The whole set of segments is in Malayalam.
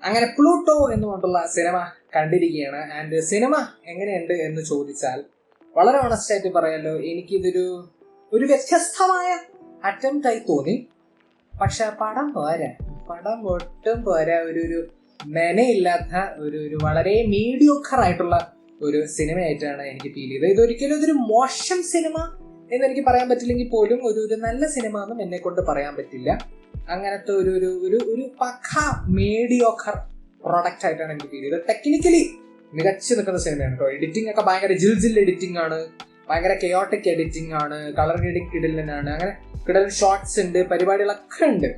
അങ്ങനെ പ്ലൂട്ടോ എന്നുകൊണ്ടുള്ള സിനിമ കണ്ടിരിക്കുകയാണ്. ആൻഡ് സിനിമ എങ്ങനെയുണ്ട് എന്ന് ചോദിച്ചാൽ വളരെ ഓണസ്റ്റ് ആയിട്ട് പറയാലോ, എനിക്കിതൊരു വ്യത്യസ്തമായ അറ്റംപ്റ്റ് ആയി തോന്നി. പക്ഷെ പടം ഒട്ടും പോരാ. ഒരു മെനയില്ലാത്ത ഒരു വളരെ മീഡിയോക്കർ ആയിട്ടുള്ള ഒരു സിനിമയായിട്ടാണ് എനിക്ക് ഫീൽ ചെയ്തത്. ഇതൊരിക്കലും ഇതൊരു മോശം സിനിമ എന്നെനിക്ക് പറയാൻ പറ്റില്ലെങ്കിൽ പോലും ഒരു നല്ല സിനിമ എന്നും എന്നെ കൊണ്ട് പറയാൻ പറ്റില്ല. അങ്ങനത്തെ ഒരു പക്ക മീഡിയോക്കർ പ്രൊഡക്റ്റ് ആയിട്ടാണ് എനിക്ക് ഫീൽ ചെയ്തത്. ടെക്നിക്കലി മികച്ചു നിൽക്കുന്ന സിനിമയാണ് കേട്ടോ. എഡിറ്റിംഗ് ഒക്കെ ഭയങ്കര ജിൽ എഡിറ്റിംഗ് ആണ്, ഭയങ്കര കെയോട്ടിക് എഡിറ്റിംഗ് ആണ്, കളർ ഗ്രേഡിംഗ് കിടലനാണ്, അങ്ങനെ കിടലൻ ഷോർട്സ് ഉണ്ട്, പരിപാടികളൊക്കെ ഉണ്ട്.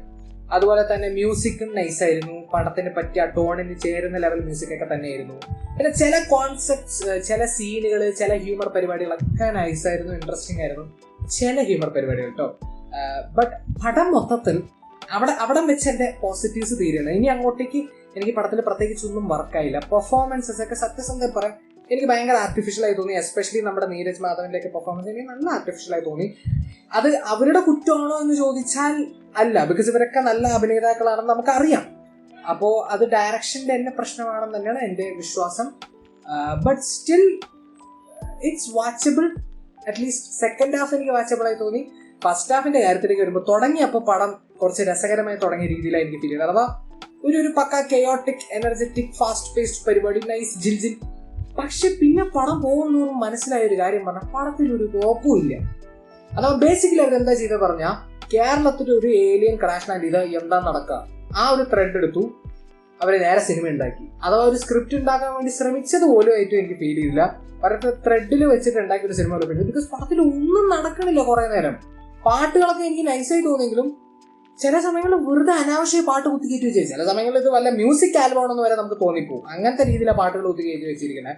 അതുപോലെ തന്നെ മ്യൂസിക്കും നൈസായിരുന്നു, പടത്തിന് പറ്റിയ ടോണിന് ചേരുന്ന ലെവൽ മ്യൂസിക് ഒക്കെ തന്നെയായിരുന്നു. പിന്നെ ചില കോൺസെപ്റ്റ്സ്, ചില സീനുകൾ, ചില ഹ്യൂമർ പരിപാടികളൊക്കെ നൈസായിരുന്നു, ഇൻട്രസ്റ്റിംഗ് ആയിരുന്നു ചില ഹ്യൂമർ പരിപാടികൾ കേട്ടോ. ബട്ട് പടം മൊത്തത്തിൽ അവിടെ വെച്ച് എൻ്റെ പോസിറ്റീവ്സ് തീരുകയാണ്. ഇനി അങ്ങോട്ടേക്ക് എനിക്ക് പടത്തിൽ പ്രത്യേകിച്ച് ഒന്നും വർക്കായില്ല. പെർഫോമൻസസ് ഒക്കെ സത്യസന്ധം പറയാം എനിക്ക് ഭയങ്കര ആർട്ടിഫിഷ്യൽ ആയി തോന്നി. എസ്പെഷ്യലി നമ്മുടെ നീരജ് മാധവന്റെ ഒക്കെ പെർഫോമൻസ് എനിക്ക് നല്ല ആർട്ടിഫിഷ്യൽ ആയി തോന്നി. അത് അവരുടെ കുറ്റമാണോ എന്ന് ചോദിച്ചാൽ അല്ല, ബിക്കോസ് ഇവരൊക്കെ നല്ല അഭിനേതാക്കളാണെന്ന് നമുക്കറിയാം. അപ്പോൾ അത് ഡയറക്ഷന്റെ തന്നെ പ്രശ്നമാണെന്ന് തന്നെയാണ് എൻ്റെ വിശ്വാസം. But still it's watchable. At least second half എനിക്ക് വാച്ചബിൾ ആയി തോന്നി. ഫസ്റ്റ് ഹാഫിന്റെ കാര്യത്തിലേക്ക് വരുമ്പോൾ തുടങ്ങിയപ്പോൾ പടം കുറച്ച് രസകരമായി തുടങ്ങിയ രീതിയിലാണ് എനിക്ക് ഫീൽ ചെയ്തത്. അഥവാ ഒരു പക്ക കെയോട്ടിക് എനർജറ്റിക് ഫാസ്റ്റ് പേസ്ഡ് പരിപാടി, നൈസ് ജിൽ. പക്ഷെ പിന്നെ പടം പോകുന്നോറും മനസ്സിലായ ഒരു കാര്യം പറഞ്ഞാൽ പടത്തിൽ ഒരു കുഴപ്പവും ഇല്ല. അഥവാ ബേസിക്കലി അവർ എന്താ ചെയ്തത് പറഞ്ഞാൽ, കേരളത്തിൽ ഒരു ഏലിയൻ ക്രാഷ് ലാൻഡ് ചെയ്ത് എന്താ നടക്കുക, ആ ഒരു ത്രെഡ് എടുത്തു അവർ നേരെ സിനിമ ഉണ്ടാക്കി. അഥവാ ഒരു സ്ക്രിപ്റ്റ് ഉണ്ടാക്കാൻ വേണ്ടി ശ്രമിച്ചത് പോലും ഏറ്റവും എനിക്ക് ഫീൽ ചെയ്തില്ല. അവരുടെ ത്രെഡിൽ വെച്ചിട്ട് ഉണ്ടാക്കിയ ഒരു സിനിമ പോലും, ബിക്കോസ് പടത്തിൽ ഒന്നും നടക്കണില്ല കുറെ നേരം. പാട്ടുകളൊക്കെ എനിക്ക് നൈസായി തോന്നിയെങ്കിലും ചില സമയങ്ങളിൽ വെറുതെ അനാവശ്യ പാട്ട് കുത്തിക്കയറ്റി വെച്ചു. ചില സമയങ്ങളിൽ ഇത് വല്ല മ്യൂസിക് ആൽബം ആണെന്ന് വരെ നമുക്ക് തോന്നിപ്പോകും. അങ്ങനത്തെ രീതിയിലാണ് പാട്ടുകൾ കുത്തിക്കയറ്റി വെച്ചിരിക്കുന്നത്.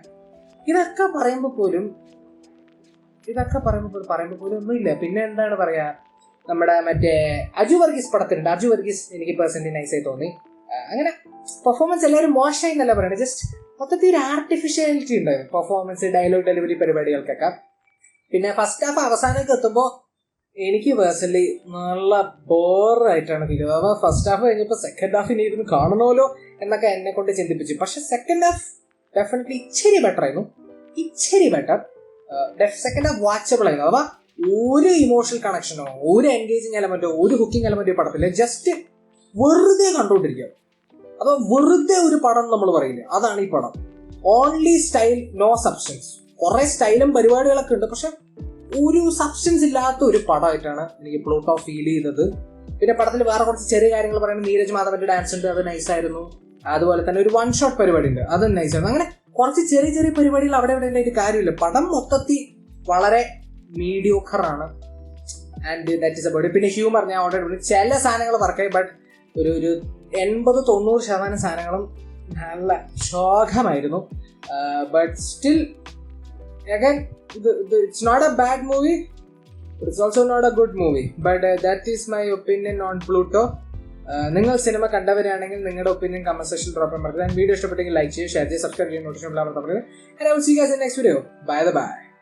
ഇതൊക്കെ പറയുമ്പോൾ പോലും ഒന്നുമില്ല. പിന്നെ എന്താണ് പറയാ, നമ്മുടെ മറ്റേ അജു വർഗീസ് പടത്തിലുണ്ട്. അജു വർഗീസ് എനിക്ക് പേഴ്സണലി നൈസായി തോന്നി. അങ്ങനെ പെർഫോമൻസ് എല്ലാവരും മോശമായി എന്നല്ല പറയുന്നത്, ജസ്റ്റ് മൊത്തത്തിൽ ഒരു ആർട്ടിഫിഷ്യാലിറ്റി ഉണ്ട് പെർഫോമൻസ്, ഡയലോഗ് ഡെലിവറി പരിപാടികൾക്കൊക്കെ. പിന്നെ ഫസ്റ്റ് ഹാഫ് അവസാനമൊക്കെ എത്തുമ്പോൾ എനിക്ക് പേഴ്സണലി നല്ല ബോറായിട്ടാണ് ഫീൽ ചെയ്തത്. അപ്പോൾ ഫസ്റ്റ് ഹാഫ് കഴിഞ്ഞപ്പോൾ സെക്കൻഡ് ഹാഫ് ഇനി ഇരുന്ന് കാണണമല്ലോ എന്നൊക്കെ എന്നെ കൊണ്ട് ചിന്തിപ്പിച്ചു. പക്ഷെ സെക്കൻഡ് ഹാഫ് ഡെഫിനറ്റ്ലി ഇച്ചിരി ബെറ്റർ ആയിരുന്നു. സെക്കൻഡ് ഹാഫ് വാച്ചബിൾ ആയിരുന്നു. അഥവാ ഒരു ഇമോഷണൽ കണക്ഷനോ ഒരു എൻഗേജിങ് എലമെന്റോ ഒരു ഹുക്കിംഗ് എലമെന്റോ പടത്തില്ല. ജസ്റ്റ് വെറുതെ കണ്ടുകൊണ്ടിരിക്കുക. അതോ വെറുതെ ഒരു പടം നമ്മൾ പറയില്ല, അതാണ് ഈ പടം. Only style, no substance. കുറെ സ്റ്റൈലും പരിപാടികളൊക്കെ ഉണ്ട്, പക്ഷെ ഒരു സബ്സ്റ്റൻസ് ഇല്ലാത്ത ഒരു പടമായിട്ടാണ് എനിക്ക് പ്ലൂട്ടോ ഫീൽ ചെയ്തത്. പിന്നെ പടത്തിൽ വേറെ കുറച്ച് ചെറിയ കാര്യങ്ങൾ പറയുന്നത്, നീരജ് മാധവന്റെ ഡാൻസ് ഉണ്ട്, അത് നൈസായിരുന്നു. അതുപോലെ തന്നെ ഒരു വൺ ഷോട്ട് പരിപാടി ഉണ്ട്, അതും നൈസായിരുന്നു. അങ്ങനെ കുറച്ച് ചെറിയ പരിപാടികൾ അവിടെ ഉണ്ടായിട്ട് കാര്യമില്ല. പടം മൊത്തത്തിൽ വളരെ മീഡിയോക്കർ ആണ്. And that is about. പിന്നെ ഹ്യൂമർ ഞാൻ ഓൾറെഡി ചില സാധനങ്ങൾ വർക്കായി, ബട്ട് ഒരു 80-90% സാധനങ്ങളും നല്ല ശോകമായിരുന്നു. But still again it's not a bad movie, but it's also not a good movie. But that is my opinion on Pluto. നിങ്ങൾ സിനിമ കണ്ടവരാണെങ്കിൽ നിങ്ങളുടെ ഒപ്പീനിയൻ കമന്റ് സെക്ഷനിൽ ഡ്രോപ്പ് ചെയ്യാൻ മറക്കരുത്. വീഡിയോ ഇഷ്ടപ്പെട്ടെങ്കിൽ ലൈക്ക് ചെയ്യുക, ഷെയർ ചെയ്യുക, സബ്സ്ക്രൈബ് ചെയ്യുക, നോട്ടിഫിക്കേഷൻ ബെൽ അമർത്താൻ മറക്കരുത്. And I will see you guys in the next video. Bye.